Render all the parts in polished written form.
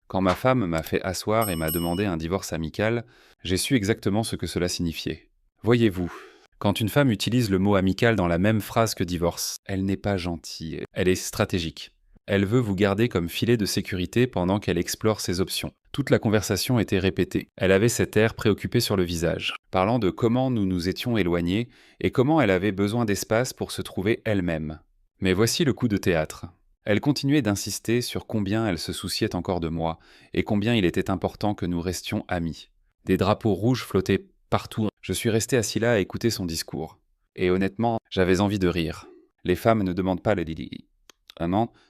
Quand ma femme m'a fait asseoir et m'a demandé un divorce amical, j'ai su exactement ce que cela signifiait. Voyez-vous, quand une femme utilise le mot amical dans la même phrase que divorce, elle n'est pas gentille, elle est stratégique. Elle veut vous garder comme filet de sécurité pendant qu'elle explore ses options. Toute la conversation était répétée. Elle avait cet air préoccupé sur le visage, parlant de comment nous nous étions éloignés et comment elle avait besoin d'espace pour se trouver elle-même. Mais voici le coup de théâtre. Elle continuait d'insister sur combien elle se souciait encore de moi et combien il était important que nous restions amis. Des drapeaux rouges flottaient partout. Je suis resté assis là à écouter son discours. Et honnêtement, j'avais envie de rire. Les femmes ne demandent pas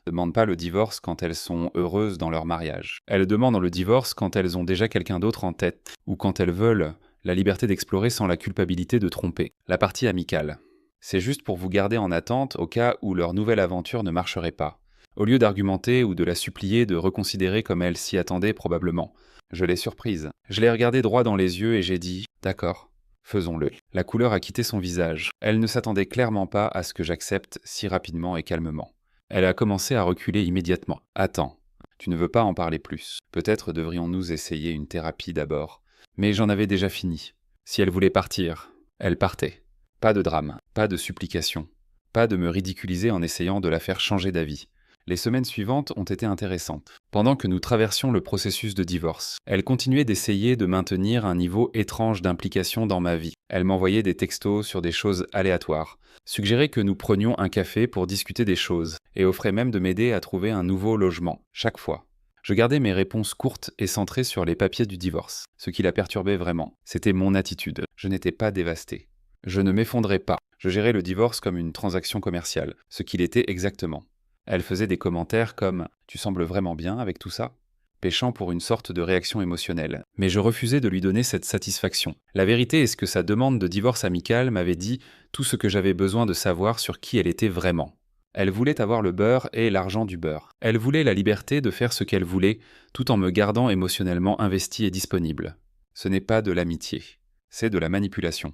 demandent pas le divorce quand elles sont heureuses dans leur mariage. Elles demandent le divorce quand elles ont déjà quelqu'un d'autre en tête ou quand elles veulent la liberté d'explorer sans la culpabilité de tromper. La partie amicale. C'est juste pour vous garder en attente au cas où leur nouvelle aventure ne marcherait pas. Au lieu d'argumenter ou de la supplier de reconsidérer comme elle s'y attendait probablement. Je l'ai surprise. Je l'ai regardée droit dans les yeux et j'ai dit « D'accord, faisons-le ». La couleur a quitté son visage. Elle ne s'attendait clairement pas à ce que j'accepte si rapidement et calmement. Elle a commencé à reculer immédiatement. « Attends, tu ne veux pas en parler plus. Peut-être devrions-nous essayer une thérapie d'abord. » Mais j'en avais déjà fini. Si elle voulait partir, elle partait. Pas de drame, pas de supplication, pas de me ridiculiser en essayant de la faire changer d'avis. Les semaines suivantes ont été intéressantes. Pendant que nous traversions le processus de divorce, elle continuait d'essayer de maintenir un niveau étrange d'implication dans ma vie. Elle m'envoyait des textos sur des choses aléatoires, suggérait que nous prenions un café pour discuter des choses, et offrait même de m'aider à trouver un nouveau logement, chaque fois. Je gardais mes réponses courtes et centrées sur les papiers du divorce. Ce qui la perturbait vraiment, c'était mon attitude. Je n'étais pas dévasté. Je ne m'effondrais pas. Je gérais le divorce comme une transaction commerciale, ce qu'il était exactement. Elle faisait des commentaires comme « Tu sembles vraiment bien avec tout ça ?» péchant pour une sorte de réaction émotionnelle. Mais je refusais de lui donner cette satisfaction. La vérité est que sa demande de divorce amical m'avait dit tout ce que j'avais besoin de savoir sur qui elle était vraiment. Elle voulait avoir le beurre et l'argent du beurre. Elle voulait la liberté de faire ce qu'elle voulait, tout en me gardant émotionnellement investi et disponible. Ce n'est pas de l'amitié, c'est de la manipulation.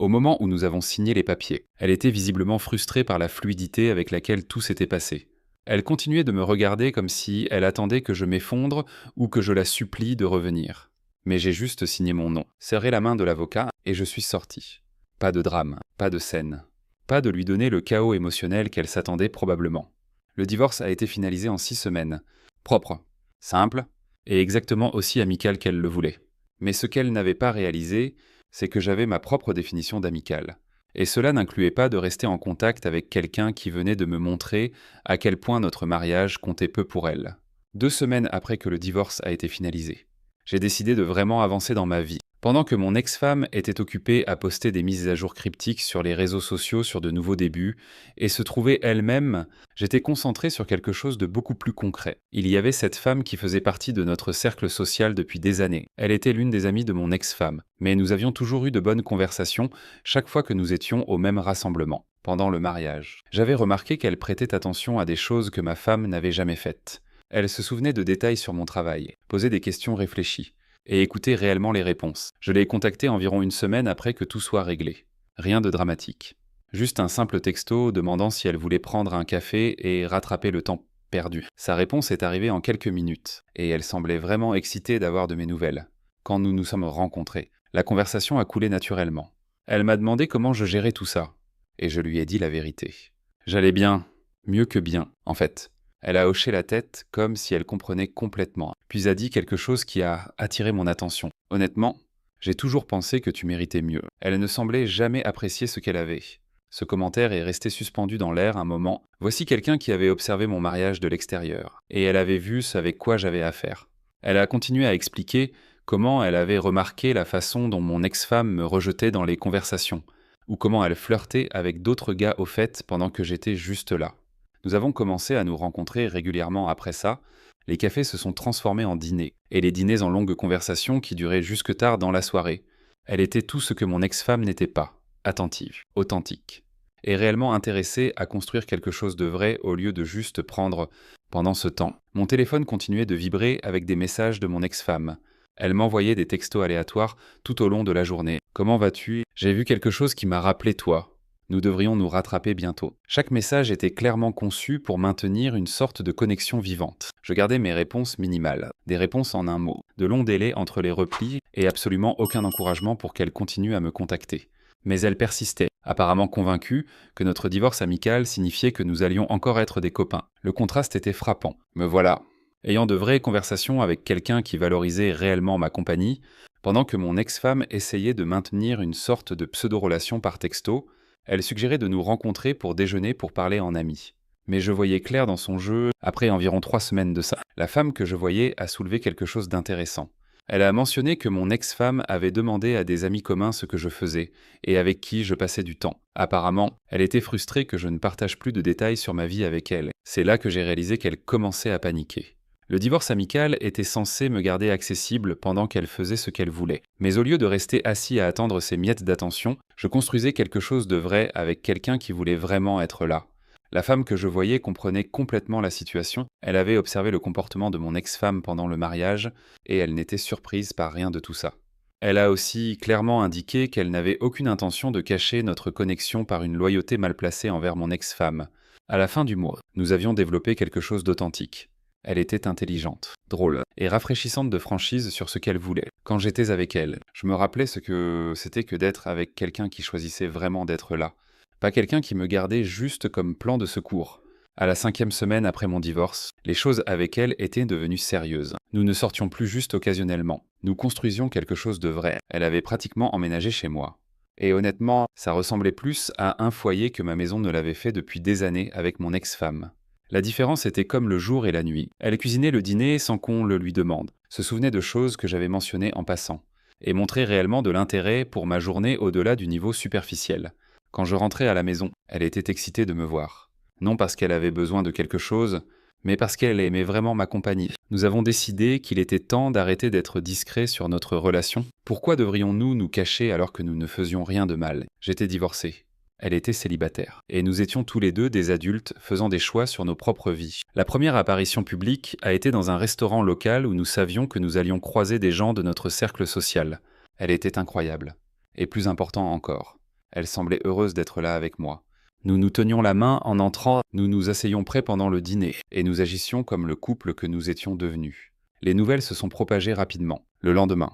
Au moment où nous avons signé les papiers, elle était visiblement frustrée par la fluidité avec laquelle tout s'était passé. Elle continuait de me regarder comme si elle attendait que je m'effondre ou que je la supplie de revenir. Mais j'ai juste signé mon nom, serré la main de l'avocat et je suis sorti. Pas de drame, pas de scène. Pas de lui donner le chaos émotionnel qu'elle s'attendait probablement. Le divorce a été finalisé en 6 semaines. Propre, simple et exactement aussi amical qu'elle le voulait. Mais ce qu'elle n'avait pas réalisé, c'est que j'avais ma propre définition d'amical. Et cela n'incluait pas de rester en contact avec quelqu'un qui venait de me montrer à quel point notre mariage comptait peu pour elle. 2 semaines après que le divorce a été finalisé, j'ai décidé de vraiment avancer dans ma vie. Pendant que mon ex-femme était occupée à poster des mises à jour cryptiques sur les réseaux sociaux sur de nouveaux débuts, et se trouvait elle-même, j'étais concentré sur quelque chose de beaucoup plus concret. Il y avait cette femme qui faisait partie de notre cercle social depuis des années. Elle était l'une des amies de mon ex-femme, mais nous avions toujours eu de bonnes conversations chaque fois que nous étions au même rassemblement, pendant le mariage. J'avais remarqué qu'elle prêtait attention à des choses que ma femme n'avait jamais faites. Elle se souvenait de détails sur mon travail, posait des questions réfléchies, et écouter réellement les réponses. Je l'ai contactée environ 1 semaine après que tout soit réglé. Rien de dramatique. Juste un simple texto demandant si elle voulait prendre un café et rattraper le temps perdu. Sa réponse est arrivée en quelques minutes, et elle semblait vraiment excitée d'avoir de mes nouvelles. Quand nous nous sommes rencontrés, la conversation a coulé naturellement. Elle m'a demandé comment je gérais tout ça, et je lui ai dit la vérité. J'allais bien, mieux que bien, en fait. Elle a hoché la tête comme si elle comprenait complètement, puis a dit quelque chose qui a attiré mon attention. Honnêtement, j'ai toujours pensé que tu méritais mieux. Elle ne semblait jamais apprécier ce qu'elle avait. Ce commentaire est resté suspendu dans l'air un moment. Voici quelqu'un qui avait observé mon mariage de l'extérieur, et elle avait vu ce avec quoi j'avais affaire. Elle a continué à expliquer comment elle avait remarqué la façon dont mon ex-femme me rejetait dans les conversations, ou comment elle flirtait avec d'autres gars au fait pendant que j'étais juste là. Nous avons commencé à nous rencontrer régulièrement après ça. Les cafés se sont transformés en dîners, et les dîners en longues conversations qui duraient jusque tard dans la soirée. Elle était tout ce que mon ex-femme n'était pas, attentive, authentique, et réellement intéressée à construire quelque chose de vrai au lieu de juste prendre. Pendant ce temps, mon téléphone continuait de vibrer avec des messages de mon ex-femme. Elle m'envoyait des textos aléatoires tout au long de la journée. « Comment vas-tu ? J'ai vu quelque chose qui m'a rappelé toi. Nous devrions nous rattraper bientôt. Chaque message était clairement conçu pour maintenir une sorte de connexion vivante. Je gardais mes réponses minimales, des réponses en un mot, de longs délais entre les replis et absolument aucun encouragement pour qu'elle continue à me contacter. Mais elle persistait, apparemment convaincue que notre divorce amical signifiait que nous allions encore être des copains. Le contraste était frappant. Me voilà, ayant de vraies conversations avec quelqu'un qui valorisait réellement ma compagnie, pendant que mon ex-femme essayait de maintenir une sorte de pseudo-relation par texto. Elle suggérait de nous rencontrer pour déjeuner pour parler en amis. Mais je voyais clair dans son jeu, après environ 3 semaines de ça. La femme que je voyais a soulevé quelque chose d'intéressant. Elle a mentionné que mon ex-femme avait demandé à des amis communs ce que je faisais, et avec qui je passais du temps. Apparemment, elle était frustrée que je ne partage plus de détails sur ma vie avec elle. C'est là que j'ai réalisé qu'elle commençait à paniquer. Le divorce amical était censé me garder accessible pendant qu'elle faisait ce qu'elle voulait. Mais au lieu de rester assis à attendre ses miettes d'attention, je construisais quelque chose de vrai avec quelqu'un qui voulait vraiment être là. La femme que je voyais comprenait complètement la situation, elle avait observé le comportement de mon ex-femme pendant le mariage, et elle n'était surprise par rien de tout ça. Elle a aussi clairement indiqué qu'elle n'avait aucune intention de cacher notre connexion par une loyauté mal placée envers mon ex-femme. À la fin du mois, nous avions développé quelque chose d'authentique. Elle était intelligente, drôle et rafraîchissante de franchise sur ce qu'elle voulait. Quand j'étais avec elle, je me rappelais ce que c'était que d'être avec quelqu'un qui choisissait vraiment d'être là. Pas quelqu'un qui me gardait juste comme plan de secours. À la 5e semaine après mon divorce, les choses avec elle étaient devenues sérieuses. Nous ne sortions plus juste occasionnellement. Nous construisions quelque chose de vrai. Elle avait pratiquement emménagé chez moi. Et honnêtement, ça ressemblait plus à un foyer que ma maison ne l'avait fait depuis des années avec mon ex-femme. La différence était comme le jour et la nuit. Elle cuisinait le dîner sans qu'on le lui demande, se souvenait de choses que j'avais mentionnées en passant, et montrait réellement de l'intérêt pour ma journée au-delà du niveau superficiel. Quand je rentrais à la maison, elle était excitée de me voir. Non parce qu'elle avait besoin de quelque chose, mais parce qu'elle aimait vraiment ma compagnie. Nous avons décidé qu'il était temps d'arrêter d'être discrets sur notre relation. Pourquoi devrions-nous nous cacher alors que nous ne faisions rien de mal ? J'étais divorcé. Elle était célibataire. Et nous étions tous les deux des adultes faisant des choix sur nos propres vies. La première apparition publique a été dans un restaurant local où nous savions que nous allions croiser des gens de notre cercle social. Elle était incroyable. Et plus important encore, elle semblait heureuse d'être là avec moi. Nous nous tenions la main en entrant, nous nous asseyions près pendant le dîner, et nous agissions comme le couple que nous étions devenus. Les nouvelles se sont propagées rapidement. Le lendemain,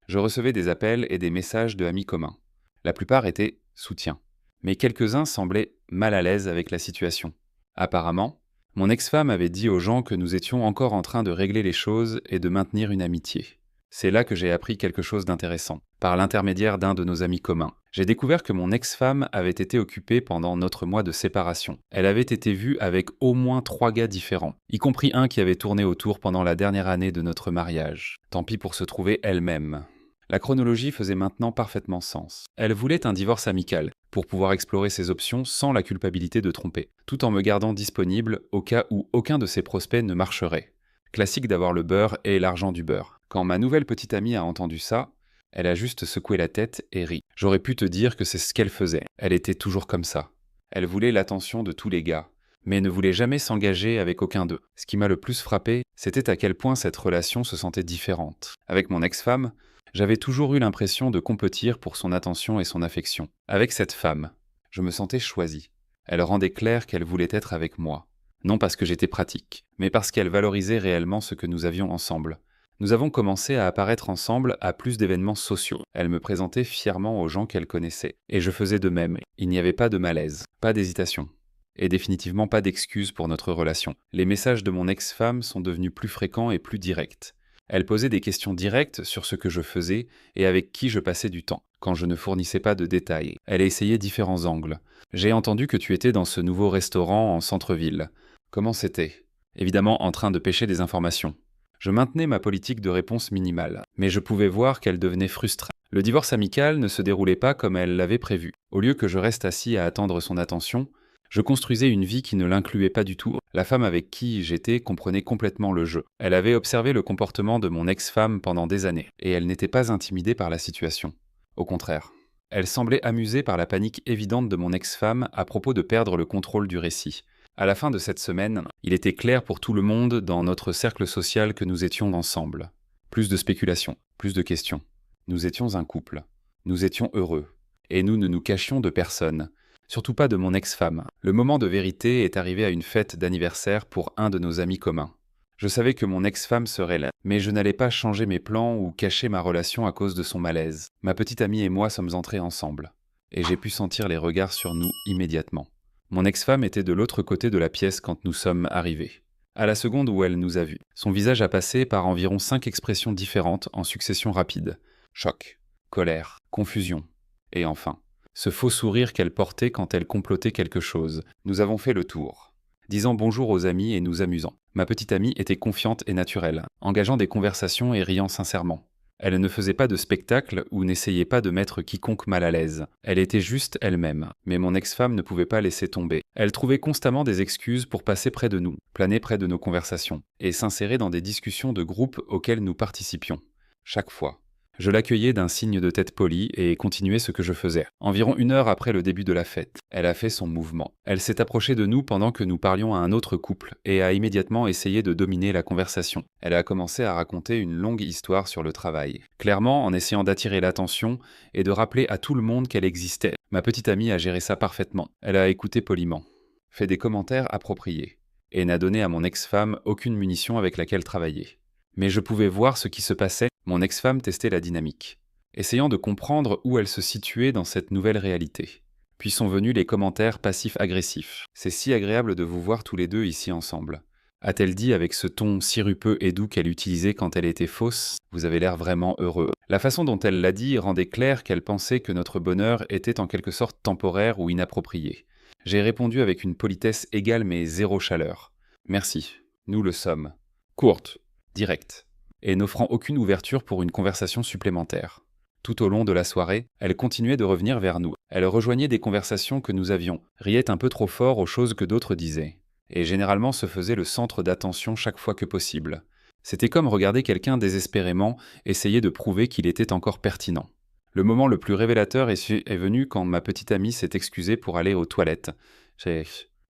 je recevais des appels et des messages de amis communs. La plupart étaient soutien. Mais quelques-uns semblaient mal à l'aise avec la situation. Apparemment, mon ex-femme avait dit aux gens que nous étions encore en train de régler les choses et de maintenir une amitié. C'est là que j'ai appris quelque chose d'intéressant, par l'intermédiaire d'un de nos amis communs. J'ai découvert que mon ex-femme avait été occupée pendant notre mois de séparation. Elle avait été vue avec au moins 3 gars différents, y compris un qui avait tourné autour pendant la dernière année de notre mariage. Tant pis pour se trouver elle-même. La chronologie faisait maintenant parfaitement sens. Elle voulait un divorce amical, pour pouvoir explorer ses options sans la culpabilité de tromper, tout en me gardant disponible au cas où aucun de ses prospects ne marcherait. Classique d'avoir le beurre et l'argent du beurre. Quand ma nouvelle petite amie a entendu ça, elle a juste secoué la tête et ri. J'aurais pu te dire que c'est ce qu'elle faisait. Elle était toujours comme ça. Elle voulait l'attention de tous les gars, mais ne voulait jamais s'engager avec aucun d'eux. Ce qui m'a le plus frappé, c'était à quel point cette relation se sentait différente. Avec mon ex-femme, j'avais toujours eu l'impression de compétir pour son attention et son affection. Avec cette femme, je me sentais choisi. Elle rendait clair qu'elle voulait être avec moi. Non parce que j'étais pratique, mais parce qu'elle valorisait réellement ce que nous avions ensemble. Nous avons commencé à apparaître ensemble à plus d'événements sociaux. Elle me présentait fièrement aux gens qu'elle connaissait. Et je faisais de même. Il n'y avait pas de malaise, pas d'hésitation. Et définitivement pas d'excuses pour notre relation. Les messages de mon ex-femme sont devenus plus fréquents et plus directs. Elle posait des questions directes sur ce que je faisais et avec qui je passais du temps, quand je ne fournissais pas de détails. Elle a essayé différents angles. J'ai entendu que tu étais dans ce nouveau restaurant en centre-ville. Comment c'était ? Évidemment en train de pêcher des informations. Je maintenais ma politique de réponse minimale, mais je pouvais voir qu'elle devenait frustrée. Le divorce amical ne se déroulait pas comme elle l'avait prévu. Au lieu que je reste assis à attendre son attention, je construisais une vie qui ne l'incluait pas du tout. La femme avec qui j'étais comprenait complètement le jeu. Elle avait observé le comportement de mon ex-femme pendant des années, et elle n'était pas intimidée par la situation. Au contraire. Elle semblait amusée par la panique évidente de mon ex-femme à propos de perdre le contrôle du récit. À la fin de cette semaine, il était clair pour tout le monde dans notre cercle social que nous étions ensemble. Plus de spéculations, plus de questions. Nous étions un couple. Nous étions heureux. Et nous ne nous cachions de personne. surtout pas de mon ex-femme. Le moment de vérité est arrivé à une fête d'anniversaire pour un de nos amis communs. Je savais que mon ex-femme serait là, mais je n'allais pas changer mes plans ou cacher ma relation à cause de son malaise. Ma petite amie et moi sommes entrés ensemble, et j'ai pu sentir les regards sur nous immédiatement. Mon ex-femme était de l'autre côté de la pièce quand nous sommes arrivés. À la seconde où elle nous a vus, son visage a passé par environ 5 expressions différentes en succession rapide. Choc, colère, confusion, et enfin, ce faux sourire qu'elle portait quand elle complotait quelque chose. Nous avons fait le tour, disant bonjour aux amis et nous amusant. Ma petite amie était confiante et naturelle, engageant des conversations et riant sincèrement. Elle ne faisait pas de spectacle ou n'essayait pas de mettre quiconque mal à l'aise. Elle était juste elle-même. Mais mon ex-femme ne pouvait pas laisser tomber. Elle trouvait constamment des excuses pour passer près de nous, planer près de nos conversations, et s'insérer dans des discussions de groupe auxquelles nous participions. Chaque fois. Je l'accueillais d'un signe de tête poli et continuais ce que je faisais. Environ 1 heure après le début de la fête, elle a fait son mouvement. Elle s'est approchée de nous pendant que nous parlions à un autre couple et a immédiatement essayé de dominer la conversation. Elle a commencé à raconter une longue histoire sur le travail, clairement en essayant d'attirer l'attention et de rappeler à tout le monde qu'elle existait. Ma petite amie a géré ça parfaitement. Elle a écouté poliment, fait des commentaires appropriés et n'a donné à mon ex-femme aucune munition avec laquelle travailler. Mais je pouvais voir ce qui se passait. Mon ex-femme testait la dynamique, essayant de comprendre où elle se situait dans cette nouvelle réalité. Puis sont venus les commentaires passifs-agressifs. « C'est si agréable de vous voir tous les deux ici ensemble », a-t-elle dit avec ce ton sirupeux et doux qu'elle utilisait quand elle était fausse. « Vous avez l'air vraiment heureux ». La façon dont elle l'a dit rendait clair qu'elle pensait que notre bonheur était en quelque sorte temporaire ou inapproprié. J'ai répondu avec une politesse égale mais zéro chaleur. « Merci, nous le sommes. » Courte, directe, et n'offrant aucune ouverture pour une conversation supplémentaire. Tout au long de la soirée, elle continuait de revenir vers nous. Elle rejoignait des conversations que nous avions, riait un peu trop fort aux choses que d'autres disaient, et généralement se faisait le centre d'attention chaque fois que possible. C'était comme regarder quelqu'un désespérément essayer de prouver qu'il était encore pertinent. Le moment le plus révélateur est venu quand ma petite amie s'est excusée pour aller aux toilettes.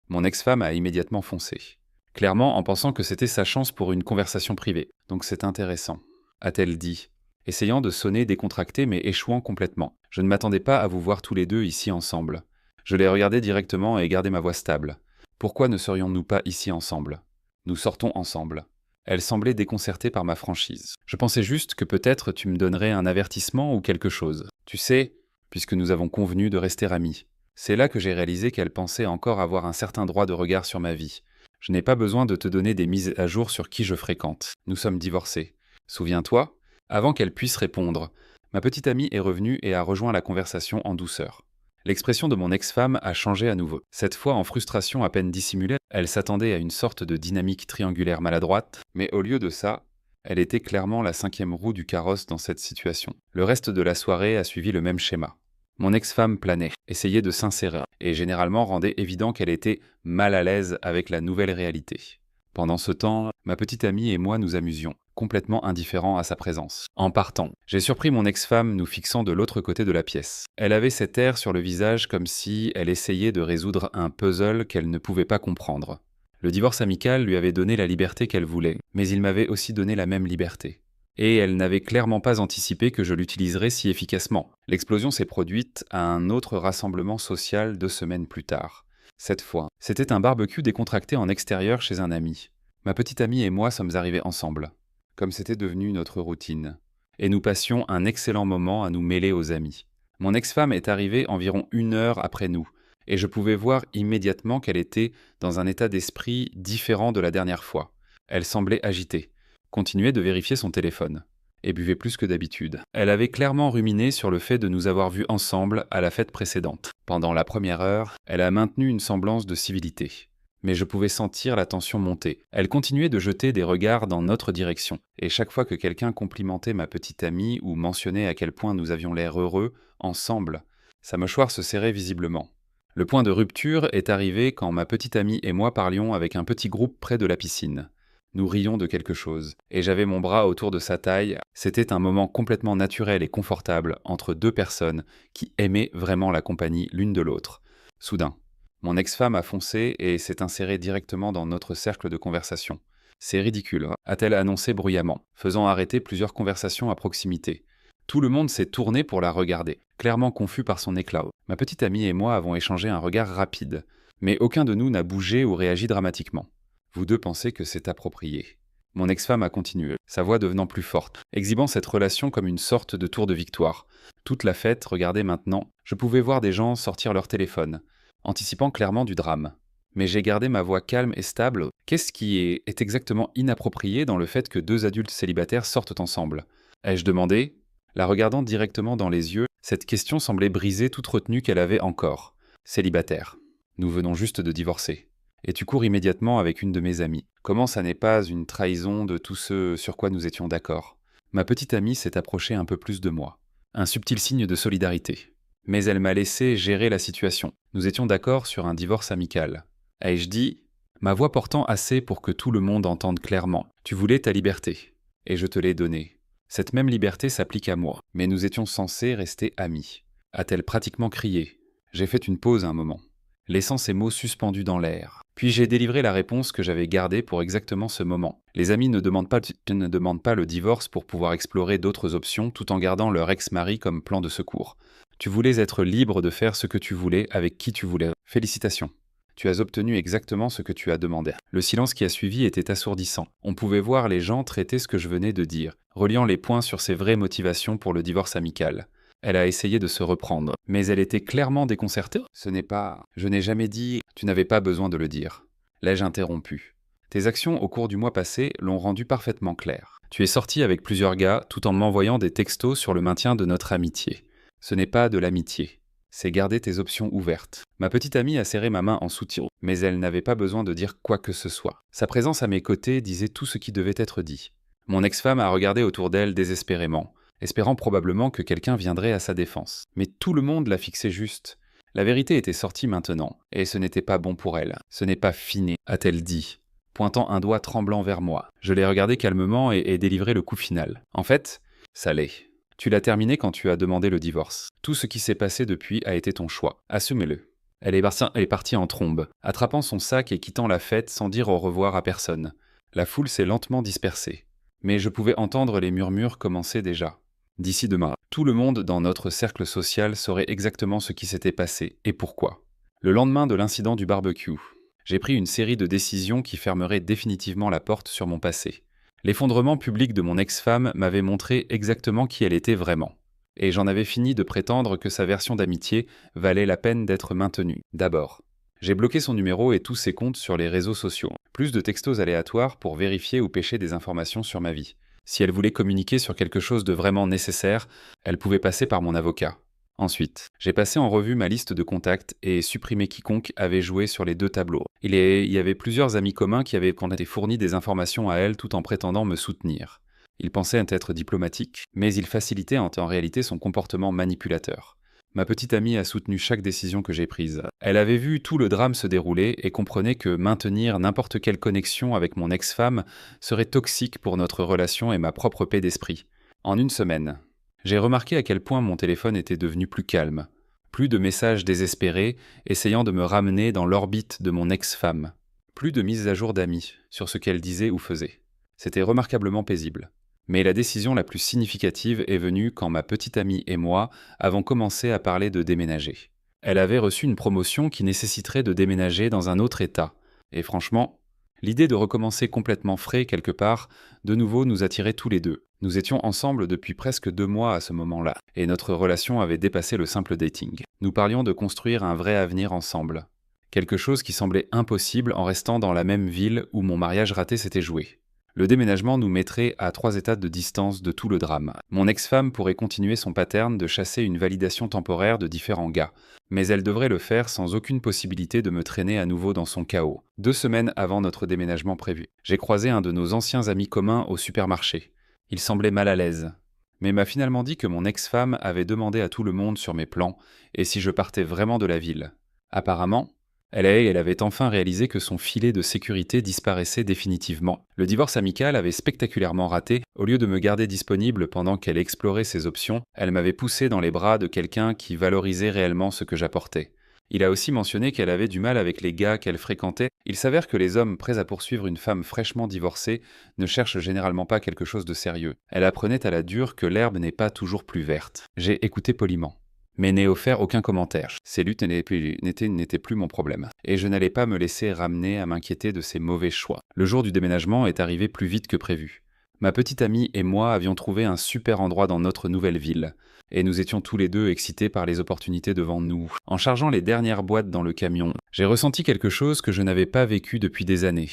Mon ex-femme a immédiatement foncé. Clairement en pensant que c'était sa chance pour une conversation privée. Donc c'est intéressant, a-t-elle dit, essayant de sonner décontractée mais échouant complètement. Je ne m'attendais pas à vous voir tous les deux ici ensemble. Je l'ai regardé directement et gardé ma voix stable. Pourquoi ne serions-nous pas ici ensemble? Nous sortons ensemble. Elle semblait déconcertée par ma franchise. Je pensais juste que peut-être tu me donnerais un avertissement ou quelque chose. Tu sais, puisque nous avons convenu de rester amis. C'est là que j'ai réalisé qu'elle pensait encore avoir un certain droit de regard sur ma vie. Je n'ai pas besoin de te donner des mises à jour sur qui je fréquente. Nous sommes divorcés. Souviens-toi, avant qu'elle puisse répondre, ma petite amie est revenue et a rejoint la conversation en douceur. L'expression de mon ex-femme a changé à nouveau. Cette fois en frustration à peine dissimulée, elle s'attendait à une sorte de dynamique triangulaire maladroite, mais au lieu de ça, elle était clairement la 5e roue du carrosse dans cette situation. Le reste de la soirée a suivi le même schéma. Mon ex-femme planait, essayait de s'insérer, et généralement rendait évident qu'elle était mal à l'aise avec la nouvelle réalité. Pendant ce temps, ma petite amie et moi nous amusions, complètement indifférents à sa présence. En partant, j'ai surpris mon ex-femme nous fixant de l'autre côté de la pièce. Elle avait cet air sur le visage comme si elle essayait de résoudre un puzzle qu'elle ne pouvait pas comprendre. Le divorce amical lui avait donné la liberté qu'elle voulait, mais il m'avait aussi donné la même liberté. Et elle n'avait clairement pas anticipé que je l'utiliserais si efficacement. L'explosion s'est produite à un autre rassemblement social 2 semaines plus tard. Cette fois, c'était un barbecue décontracté en extérieur chez un ami. Ma petite amie et moi sommes arrivés ensemble, comme c'était devenu notre routine. Et nous passions un excellent moment à nous mêler aux amis. Mon ex-femme est arrivée environ 1 heure après nous, et je pouvais voir immédiatement qu'elle était dans un état d'esprit différent de la dernière fois. Elle semblait agitée. Continuait de vérifier son téléphone, et buvait plus que d'habitude. Elle avait clairement ruminé sur le fait de nous avoir vus ensemble à la fête précédente. Pendant la première heure, elle a maintenu une semblance de civilité. Mais je pouvais sentir la tension monter. Elle continuait de jeter des regards dans notre direction, et chaque fois que quelqu'un complimentait ma petite amie ou mentionnait à quel point nous avions l'air heureux, ensemble, sa mâchoire se serrait visiblement. Le point de rupture est arrivé quand ma petite amie et moi parlions avec un petit groupe près de la piscine. Nous rions de quelque chose, et j'avais mon bras autour de sa taille. C'était un moment complètement naturel et confortable entre 2 personnes qui aimaient vraiment la compagnie l'une de l'autre. Soudain, mon ex-femme a foncé et s'est insérée directement dans notre cercle de conversation. « C'est ridicule », a-t-elle annoncé bruyamment, faisant arrêter plusieurs conversations à proximité. Tout le monde s'est tourné pour la regarder, clairement confus par son éclat. Ma petite amie et moi avons échangé un regard rapide, mais aucun de nous n'a bougé ou réagi dramatiquement. Vous deux pensez que c'est approprié. Mon ex-femme a continué, sa voix devenant plus forte, exhibant cette relation comme une sorte de tour de victoire. Toute la fête, regardez maintenant, je pouvais voir des gens sortir leur téléphone, anticipant clairement du drame. Mais j'ai gardé ma voix calme et stable. Qu'est-ce qui est exactement inapproprié dans le fait que deux adultes célibataires sortent ensemble? Ai-je demandé? La regardant directement dans les yeux, cette question semblait briser toute retenue qu'elle avait encore. Célibataire. Nous venons juste de divorcer. Et tu cours immédiatement avec une de mes amies. Comment ça n'est pas une trahison de tout ce sur quoi nous étions d'accord? Ma petite amie s'est approchée un peu plus de moi. Un subtil signe de solidarité. Mais elle m'a laissé gérer la situation. Nous étions d'accord sur un divorce amical. Ai-je dit, ma voix portant assez pour que tout le monde entende clairement. Tu voulais ta liberté. Et je te l'ai donnée. Cette même liberté s'applique à moi. Mais nous étions censés rester amis. A-t-elle pratiquement crié? J'ai fait une pause un moment, laissant ces mots suspendus dans l'air. Puis j'ai délivré la réponse que j'avais gardée pour exactement ce moment. Les amis ne demandent pas le divorce pour pouvoir explorer d'autres options tout en gardant leur ex-mari comme plan de secours. Tu voulais être libre de faire ce que tu voulais avec qui tu voulais. Félicitations. Tu as obtenu exactement ce que tu as demandé. Le silence qui a suivi était assourdissant. On pouvait voir les gens traiter ce que je venais de dire, reliant les points sur ses vraies motivations pour le divorce amical. Elle a essayé de se reprendre, mais elle était clairement déconcertée. Ce n'est pas... Je n'ai jamais dit... Tu n'avais pas besoin de le dire. L'ai-je interrompu. Tes actions au cours du mois passé l'ont rendu parfaitement clair. Tu es sorti avec plusieurs gars tout en m'envoyant des textos sur le maintien de notre amitié. Ce n'est pas de l'amitié. C'est garder tes options ouvertes. Ma petite amie a serré ma main en soutien, mais elle n'avait pas besoin de dire quoi que ce soit. Sa présence à mes côtés disait tout ce qui devait être dit. Mon ex-femme a regardé autour d'elle désespérément, espérant probablement que quelqu'un viendrait à sa défense. Mais tout le monde l'a fixé juste. La vérité était sortie maintenant, et ce n'était pas bon pour elle. Ce n'est pas fini, a-t-elle dit, pointant un doigt tremblant vers moi. Je l'ai regardé calmement et délivré le coup final. En fait, ça l'est. Tu l'as terminé quand tu as demandé le divorce. Tout ce qui s'est passé depuis a été ton choix. Assume-le. Elle est partie en trombe, attrapant son sac et quittant la fête sans dire au revoir à personne. La foule s'est lentement dispersée. Mais je pouvais entendre les murmures commencer déjà. D'ici demain, tout le monde dans notre cercle social saurait exactement ce qui s'était passé et pourquoi. Le lendemain de l'incident du barbecue, j'ai pris une série de décisions qui fermeraient définitivement la porte sur mon passé. L'effondrement public de mon ex-femme m'avait montré exactement qui elle était vraiment. Et j'en avais fini de prétendre que sa version d'amitié valait la peine d'être maintenue. D'abord, j'ai bloqué son numéro et tous ses comptes sur les réseaux sociaux. Plus de textos aléatoires pour vérifier ou pêcher des informations sur ma vie. Si elle voulait communiquer sur quelque chose de vraiment nécessaire, elle pouvait passer par mon avocat. Ensuite, j'ai passé en revue ma liste de contacts et supprimé quiconque avait joué sur les deux tableaux. Il y avait plusieurs amis communs qui avaient été fournis des informations à elle tout en prétendant me soutenir. Il pensait être diplomatique, mais il facilitait en réalité son comportement manipulateur. Ma petite amie a soutenu chaque décision que j'ai prise. Elle avait vu tout le drame se dérouler et comprenait que maintenir n'importe quelle connexion avec mon ex-femme serait toxique pour notre relation et ma propre paix d'esprit. En une semaine, j'ai remarqué à quel point mon téléphone était devenu plus calme. Plus de messages désespérés essayant de me ramener dans l'orbite de mon ex-femme. Plus de mises à jour d'amis sur ce qu'elle disait ou faisait. C'était remarquablement paisible. Mais la décision la plus significative est venue quand ma petite amie et moi avons commencé à parler de déménager. Elle avait reçu une promotion qui nécessiterait de déménager dans un autre état. Et franchement, l'idée de recommencer complètement frais quelque part, de nouveau nous attirait tous les deux. Nous étions ensemble depuis presque 2 mois à ce moment-là, et notre relation avait dépassé le simple dating. Nous parlions de construire un vrai avenir ensemble. Quelque chose qui semblait impossible en restant dans la même ville où mon mariage raté s'était joué. Le déménagement nous mettrait à 3 états de distance de tout le drame. Mon ex-femme pourrait continuer son pattern de chasser une validation temporaire de différents gars, mais elle devrait le faire sans aucune possibilité de me traîner à nouveau dans son chaos. 2 semaines avant notre déménagement prévu, j'ai croisé un de nos anciens amis communs au supermarché. Il semblait mal à l'aise, mais m'a finalement dit que mon ex-femme avait demandé à tout le monde sur mes plans et si je partais vraiment de la ville. Apparemment, elle avait enfin réalisé que son filet de sécurité disparaissait définitivement. Le divorce amical avait spectaculairement raté. Au lieu de me garder disponible pendant qu'elle explorait ses options, elle m'avait poussé dans les bras de quelqu'un qui valorisait réellement ce que j'apportais. Il a aussi mentionné qu'elle avait du mal avec les gars qu'elle fréquentait. Il s'avère que les hommes prêts à poursuivre une femme fraîchement divorcée ne cherchent généralement pas quelque chose de sérieux. Elle apprenait à la dure que l'herbe n'est pas toujours plus verte. J'ai écouté poliment. mais n'ai offert aucun commentaire. Ces luttes n'étaient plus mon problème. Et je n'allais pas me laisser ramener à m'inquiéter de ces mauvais choix. Le jour du déménagement est arrivé plus vite que prévu. Ma petite amie et moi avions trouvé un super endroit dans notre nouvelle ville, et nous étions tous les deux excités par les opportunités devant nous. En chargeant les dernières boîtes dans le camion, j'ai ressenti quelque chose que je n'avais pas vécu depuis des années.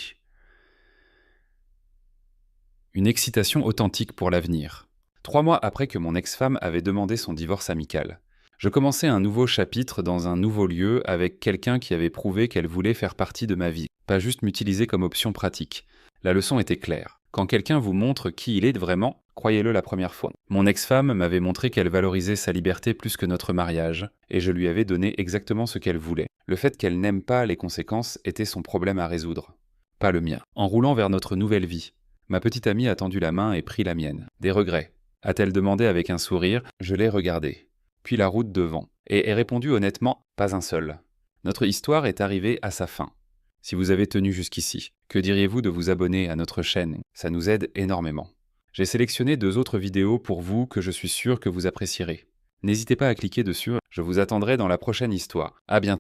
Une excitation authentique pour l'avenir. 3 mois après que mon ex-femme avait demandé son divorce amical, je commençais un nouveau chapitre dans un nouveau lieu avec quelqu'un qui avait prouvé qu'elle voulait faire partie de ma vie, pas juste m'utiliser comme option pratique. La leçon était claire. Quand quelqu'un vous montre qui il est vraiment, croyez-le la première fois. Mon ex-femme m'avait montré qu'elle valorisait sa liberté plus que notre mariage, et je lui avais donné exactement ce qu'elle voulait. Le fait qu'elle n'aime pas les conséquences était son problème à résoudre, pas le mien. En roulant vers notre nouvelle vie, ma petite amie a tendu la main et pris la mienne. Des regrets, a-t-elle demandé avec un sourire. Je l'ai regardée, puis la route devant, et ai répondu honnêtement, pas un seul. Notre histoire est arrivée à sa fin. Si vous avez tenu jusqu'ici, que diriez-vous de vous abonner à notre chaîne? Ça nous aide énormément. J'ai sélectionné 2 autres vidéos pour vous que je suis sûr que vous apprécierez. N'hésitez pas à cliquer dessus, je vous attendrai dans la prochaine histoire. À bientôt.